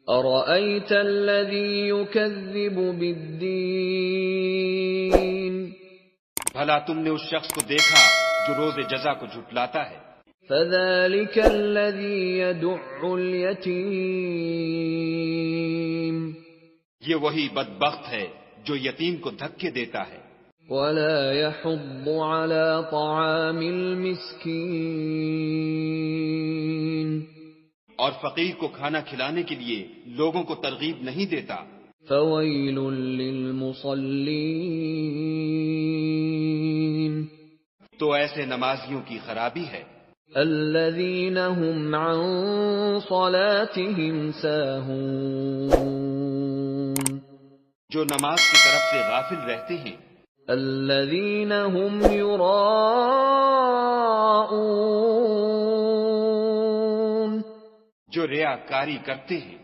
أَرَأَيْتَ الَّذِي يُكَذِّبُ بِالدِّينِ بھلا تم نے اس شخص کو دیکھا جو روز جزا کو جھٹلاتا ہے؟ فَذَلِكَ الَّذِي يَدُعُّ الْيَتِيمَ یہ وہی بدبخت ہے جو یتیم کو دھکے دیتا ہے، وَلَا يَحُضُّ عَلَى طَعَامِ الْمِسْكِينِ اور فقیر کو کھانا کھلانے کے لیے لوگوں کو ترغیب نہیں دیتا۔ فَوَيْلٌ لِّلْمُصَلِّينَ تو ایسے نمازیوں کی خرابی ہے، الَّذِينَ هُمْ عَن صَلَاتِهِمْ سَاهُونَ جو نماز کی طرف سے غافل رہتے ہیں، الَّذِينَ هُمْ يُرَاءُونَ جو ریاکاری کرتے ہیں۔